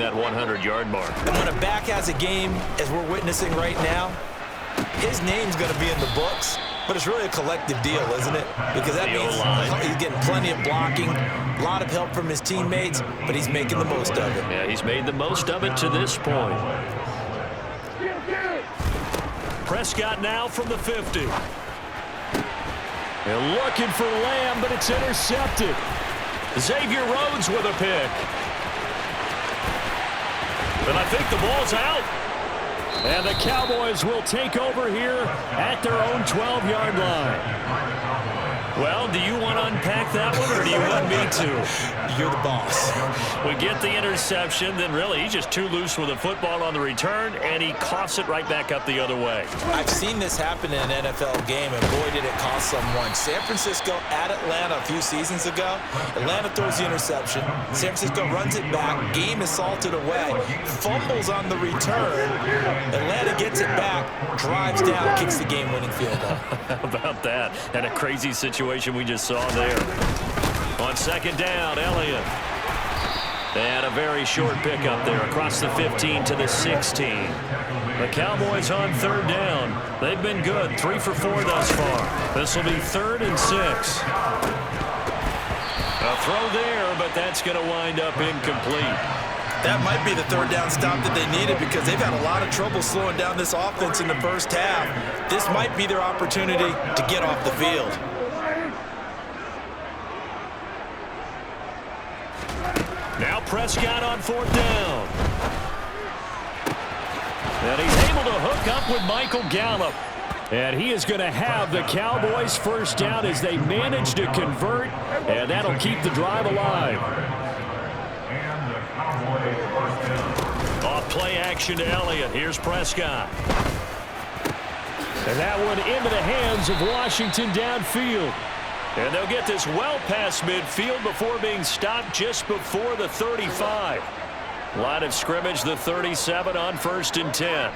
that 100-yard mark. And when a back has a game, as we're witnessing right now, his name's going to be in the books, but it's really a collective deal, isn't it? Because that means he's getting plenty of blocking, a lot of help from his teammates, but he's making the most of it. Yeah, he's made the most of it to this point. Prescott now from the 50. And looking for Lamb, but it's intercepted. Xavier Rhodes with a pick. And I think the ball's out. And the Cowboys will take over here at their own 12-yard line. Well, do you want to unpack that one, or do you want me to? You're the boss. We get the interception, then really he's just too loose with the football on the return, and he coughs it right back up the other way. I've seen this happen in an NFL game, and boy, did it cost someone. San Francisco at Atlanta a few seasons ago. Atlanta throws the interception. San Francisco runs it back. Game is salted away. Fumbles on the return. Atlanta gets it back, drives down, kicks the game-winning field goal. How about that? And a crazy situation we just saw there. On second down, Elliott. And a very short pickup there across the 15 to the 16. The Cowboys on third down. They've been good, 3 for 4 thus far. This will be 3rd and 6. A throw there, but that's going to wind up incomplete. That might be the third down stop that they needed, because they've had a lot of trouble slowing down this offense in the first half. This might be their opportunity to get off the field. Now Prescott on 4th down. And he's able to hook up with Michael Gallup. And he is going to have the Cowboys first down as they manage to convert, and that'll keep the drive alive. Off play action to Elliott. Here's Prescott. And that one into the hands of Washington downfield. And they'll get this well past midfield before being stopped just before the 35. Line of scrimmage, the 37 on 1st and 10.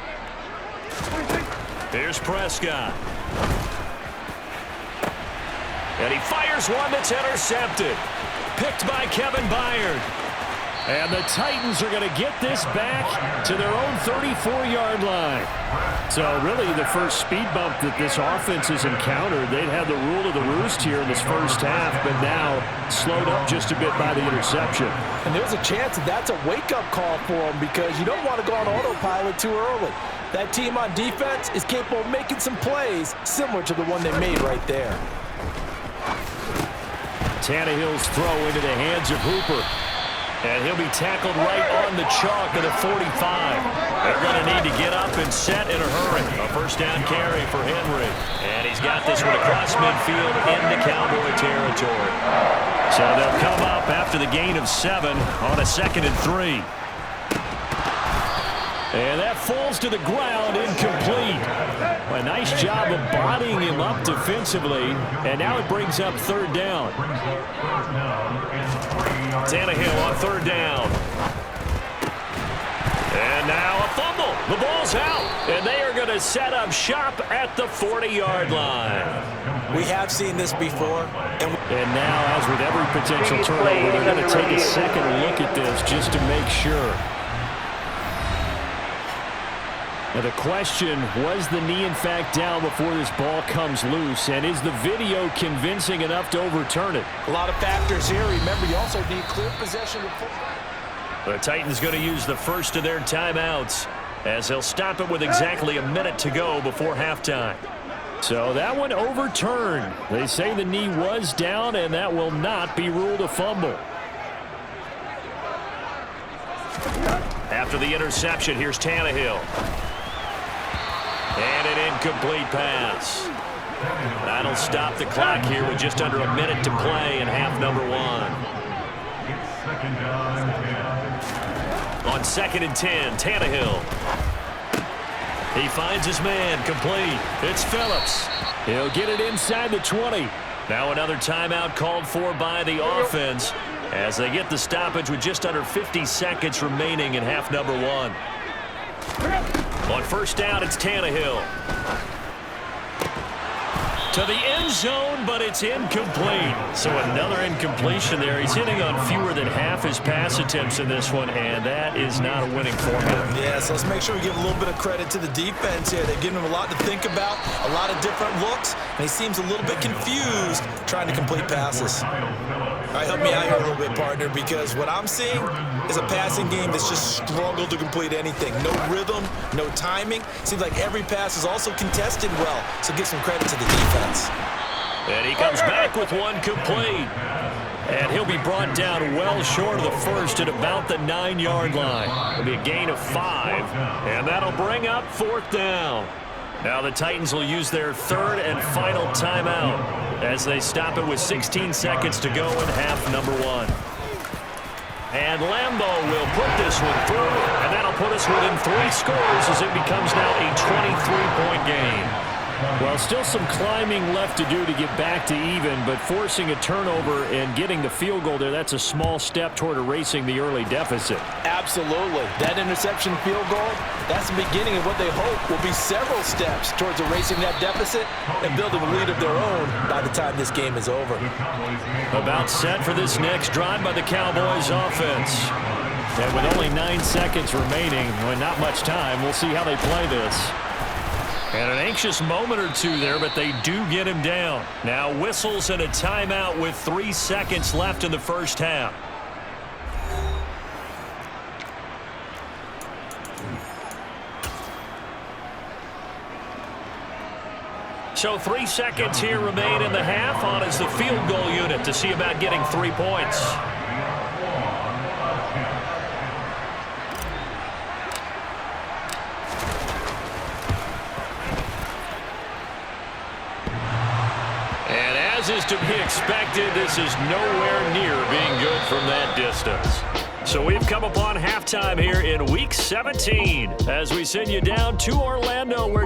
Here's Prescott. And he fires one that's intercepted. Picked by Kevin Byard. And the Titans are going to get this back to their own 34-yard line. So really the first speed bump that this offense has encountered. They'd had the rule of the roost here in this first half, but now slowed up just a bit by the interception. And there's a chance that that's a wake-up call for them, because you don't want to go on autopilot too early. That team on defense is capable of making some plays similar to the one they made right there. Tannehill's throw into the hands of Hooper. And he'll be tackled right on the chalk of the 45. They're going to need to get up and set in a hurry. A first down carry for Henry. And he's got this one across midfield into Cowboy territory. So they'll come up after the gain of 7 on a 2nd and 3. And that falls to the ground, incomplete. A nice job of bodying him up defensively. And now it brings up 3rd down. Tannehill on 3rd down. And now a fumble. The ball's out. And they are going to set up shop at the 40-yard line. We have seen this before. And now, as with every potential turnover, they're going to take a second look at this just to make sure. Now the question, was the knee in fact down before this ball comes loose? And is the video convincing enough to overturn it? A lot of factors here. Remember, you also need clear possession of football. The Titans going to use the first of their timeouts as they'll stop it with exactly a minute to go before halftime. So that one overturned. They say the knee was down, and that will not be ruled a fumble. After the interception, here's Tannehill. And an incomplete pass. That'll stop the clock here with just under a minute to play in half number 1. On 2nd and 10, Tannehill. He finds his man, complete. It's Phillips. He'll get it inside the 20. Now another timeout called for by the offense as they get the stoppage with just under 50 seconds remaining in half number 1. On 1st down, it's Tannehill. To the end zone, but it's incomplete. So another incompletion there. He's hitting on fewer than half his pass attempts in this one, and that is not a winning formula. Yeah, so let's make sure we give a little bit of credit to the defense here. They've given him a lot to think about, a lot of different looks, and he seems a little bit confused trying to complete passes. All right, help me out here a little bit, partner, because what I'm seeing is a passing game that's just struggled to complete anything. No rhythm, no timing. Seems like every pass is also contested well, so give some credit to the defense. And he comes back with one complete. And he'll be brought down well short of the first at about the 9-yard line. It'll be a gain of 5, and that'll bring up 4th down. Now the Titans will use their 3rd and final timeout as they stop it with 16 seconds to go in half number 1. And Lambo will put this one through, and that'll put us within 3 scores as it becomes now a 23-point game. Well, still some climbing left to do to get back to even, but forcing a turnover and getting the field goal there, that's a small step toward erasing the early deficit. Absolutely. That interception field goal, that's the beginning of what they hope will be several steps towards erasing that deficit and building a lead of their own by the time this game is over. About set for this next drive by the Cowboys offense. And with only 9 seconds remaining, and not much time, we'll see how they play this. And an anxious moment or two there, but they do get him down. Now whistles and a timeout with 3 seconds left in the first half. So 3 seconds here remain in the half. On is the field goal unit to see about getting 3 points. As is to be expected, this is nowhere near being good from that distance. So we've come upon halftime here in Week 17 as we send you down to Orlando, where